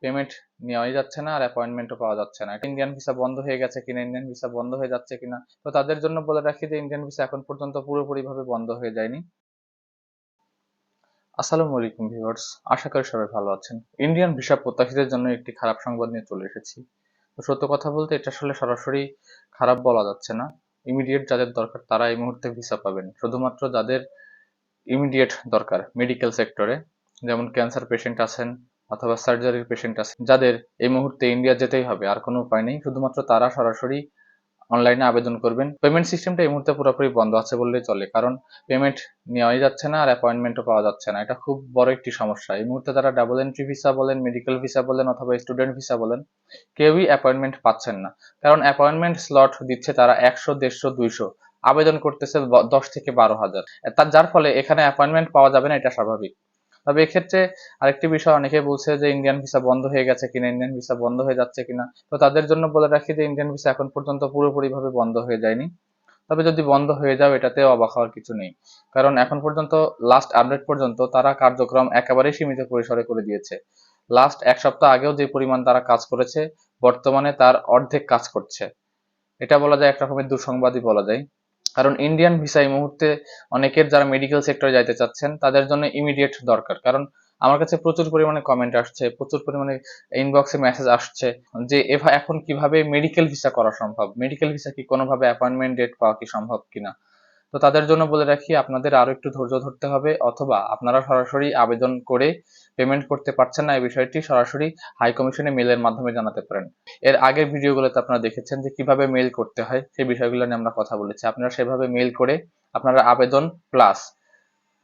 Payment নেওয়াই যাচ্ছে না আর অ্যাপয়েন্টমেন্টও পাওয়া যাচ্ছে না। ইন্ডিয়ান ভিসা বন্ধ হয়ে গেছে কিনা, ইন্ডিয়ান ভিসা বন্ধ হয়ে যাচ্ছে কিনা, তো তাদের জন্য বলে রাখি যে ইন্ডিয়ান ভিসা এখন পর্যন্ত পুরোপুরিভাবে বন্ধ হয়ে যায়নি। আসসালামু আলাইকুম ভিউয়ার্স, আশা করি সবাই ভালো আছেন। ইন্ডিয়ান ভিসা প্রত্যাশীদের জন্য একটি খারাপ সংবাদ নিয়ে চলে এসেছি। তো সত্য কথা বলতে এটা আসলে সরাসরি খারাপ বলা যাচ্ছে না। ইমিডিয়েট যাদের দরকার তারা এই মুহূর্তে ভিসা পাবেন। শুধুমাত্র যাদের ইমিডিয়েট দরকার মেডিকেল সেক্টরে, যেমন ক্যান্সার পেশেন্ট আছেন অথবা সার্জারির পেশেন্ট আছেন, যাদের এই মুহূর্তে ইন্ডিয়া যেতেই হবে, আর কোনো উপায় নেই, শুধুমাত্র তারা সরাসরি অনলাইনে আবেদন করবেন। পেমেন্ট সিস্টেমটা এই মুহূর্তে পুরোপুরি বন্ধ আছে বললেই চলে, কারণ পেমেন্ট নেওয়াই যাচ্ছে না আর অ্যাপয়েন্টমেন্টও পাওয়া যাচ্ছে না। এটা খুব বড় একটি সমস্যা। এই মুহূর্তে তারা ডাবল এন্ট্রি ভিসা বলেন, মেডিকেল ভিসা বলেন অথবা স্টুডেন্ট ভিসা বলেন, কেউই অ্যাপয়েন্টমেন্ট পাচ্ছেন না। কারণ অ্যাপয়েন্টমেন্ট স্লট দিচ্ছে তারা 100, 150, 200, আবেদন করতেছে 10 থেকে 12 হাজার। যার ফলে এখানে অ্যাপয়েন্টমেন্ট পাওয়া যাবে না, এটা স্বাভাবিক। তবে এক্ষেত্রে আরেকটি বিষয়, অনেকে বলছে যে ইন্ডিয়ান ভিসা বন্ধ হয়ে গেছে কিনা, ইন্ডিয়ান ভিসা বন্ধ হয়ে যাচ্ছে কিনা, তো তাদের জন্য বলে রাখি যে ইন্ডিয়ান ভিসা এখন পর্যন্ত পুরোপুরিভাবে বন্ধ হয়ে যায়নি। তবে যদি বন্ধ হয়ে যাও এটাতেও অবাক হওয়ার কিছু নেই, কারণ এখন পর্যন্ত লাস্ট আপডেট পর্যন্ত তারা কার্যক্রম একেবারেই সীমিত পরিসরে করে দিয়েছে। লাস্ট এক সপ্তাহ আগেও যে পরিমাণ তারা কাজ করেছে, বর্তমানে তার অর্ধেক কাজ করছে। এটা বলা যায় এক রকমের দুঃসংবাদই বলা যায়। কারণ ইন্ডিয়ান ভিসা এই মুহূর্তে অনেকের যারা মেডিকেল সেক্টরে যাইতে চাচ্ছেন তাদের জন্য ইমিডিয়েট দরকার। কারণ আমার কাছে প্রচুর পরিমাণে কমেন্ট আসছে, প্রচুর পরিমাণে ইনবক্সে মেসেজ আসছে যে এখন কিভাবে মেডিকেল ভিসা করা সম্ভব, মেডিকেল ভিসা কি কোনোভাবে অ্যাপয়েন্টমেন্ট ডেট পাওয়া কি সম্ভব কিনা। তো তাদের জন্য বলে রাখি, আপনাদের আরো একটু ধৈর্য ধরতে হবে, অথবা আপনারা সরাসরি আবেদন করে পেমেন্ট করতে পারছেন না এই বিষয়টি সরাসরি হাই কমিশনে মেলের মাধ্যমে জানাতে পারেন। এর আগের ভিডিওগুলোতে আপনারা দেখেছেন যে কিভাবে মেল করতে হয়, সেই বিষয়গুলো নিয়ে আমরা কথা বলেছি। আপনারা সেভাবে মেল করে আপনারা আবেদন প্লাস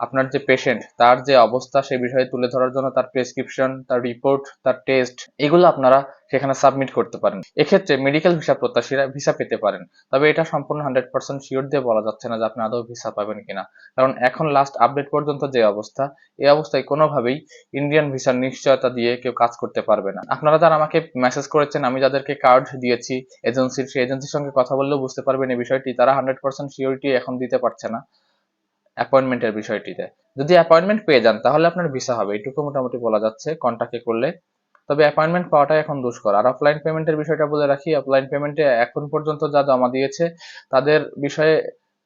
আপনার যে পেশেন্ট তার যে অবস্থা সেই বিষয়ে তুলে ধরার জন্য তার প্রেসক্রিপশন, তার রিপোর্ট, তার টেস্ট, এগুলো আপনারা সেখানে সাবমিট করতে পারেন। এক্ষেত্রে মেডিকেল ভিসা প্রত্যাশীরা ভিসা পেতে পারেন। তবে এটা সম্পূর্ণ 100% শিওর দিয়ে বলা যাচ্ছে না যে আপনি আদৌ ভিসা পাবেন কিনা, কারণ এখন লাস্ট আপডেট পর্যন্ত যে অবস্থা, এই অবস্থায় কোনোভাবেই ইন্ডিয়ান ভিসার নিশ্চয়তা দিয়ে কেউ কাজ করতে পারবে না। আপনারা যারা আমাকে মেসেজ করেছেন, আমি যাদেরকে কার্ড দিয়েছি এজেন্সির, সেই এজেন্সির সঙ্গে কথা বললেও বুঝতে পারবেন এই বিষয়টি, তারা 100% শিওরিটি এখন দিতে পারছে না অ্যাপয়েন্টমেন্টের বিষয়টিতে। যদি অ্যাপয়েন্টমেন্ট পেয়ে যান তাহলে আপনার ভিসা হবে, এটুকু মোটামুটি বলা যাচ্ছে কন্টাক্টে করলে। তবে অ্যাপয়েন্টমেন্ট পাওয়াটাই এখন দুষ্কর। আর অফলাইন পেমেন্টের বিষয়টা বলে রাখি, অফলাইন পেমেন্টে এখন পর্যন্ত যা জমা দিয়েছে তাদের বিষয়ে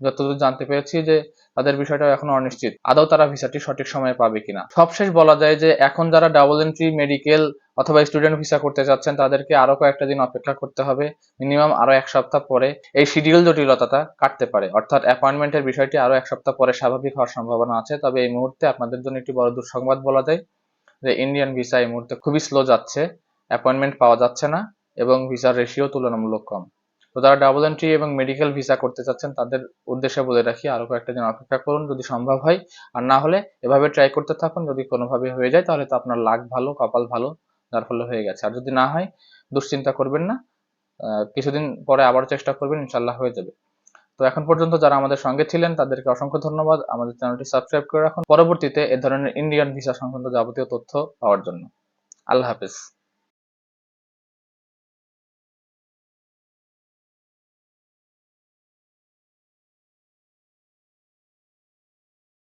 যতদূর জানতে পেরেছি যে তাদের বিষয়টা এখনো অনিশ্চিত, আদৌ তারা ভিসাটি সঠিক সময়ে পাবে কিনা। সবশেষ বলা যায় যে এখন যারা ডাবল এন্ট্রি, মেডিকেল অথবা স্টুডেন্ট ভিসা করতে চাচ্ছেন তাদেরকে আরো কয়েকটা দিন অপেক্ষা করতে হবে। মিনিমাম আরো এক সপ্তাহ পরে এই শিডিউল জটিলতাটা কাটতে পারে, অর্থাৎ অ্যাপয়েন্টমেন্টের বিষয়টি আরো এক সপ্তাহ পরে স্বাভাবিক হওয়ার সম্ভাবনা আছে। তবে এই মুহূর্তে আপনাদের জন্য একটি বড় দুঃসংবাদ বলা যায় যে ইন্ডিয়ান ভিসা এই মুহূর্তে খুবই স্লো যাচ্ছে, অ্যাপয়েন্টমেন্ট পাওয়া যাচ্ছে না এবং ভিসার রেশিও তুলনামূলক কম। তো যারা ডাবল এন্ট্রি এবং মেডিকেল ভিসা করতে চাচ্ছেন তাদের উদ্দেশ্যে বলে রাখি আরো কয়েকটা দিন অপেক্ষা করুন যদি সম্ভব হয়, আর না হলে এভাবে ট্রাই করতে থাকুন। যদি কোনোভাবে হয়ে যায় তাহলে তো আপনার লাক ভালো, কপাল ভালো, যার ফলে হয়ে গেছে। আর যদি না হয় দুশ্চিন্তা করবেন না, কিছুদিন পরে আবার চেষ্টা করবেন, ইনশাল্লাহ হয়ে যাবে। তো এখন পর্যন্ত যারা আমাদের সঙ্গে ছিলেন তাদেরকে অসংখ্য ধন্যবাদ। আমাদের চ্যানেলটি সাবস্ক্রাইব করে রাখুন পরবর্তীতে এ ধরনের ইন্ডিয়ান ভিসা সংক্রান্ত যাবতীয় তথ্য পাওয়ার জন্য। আল্লাহ হাফেজ।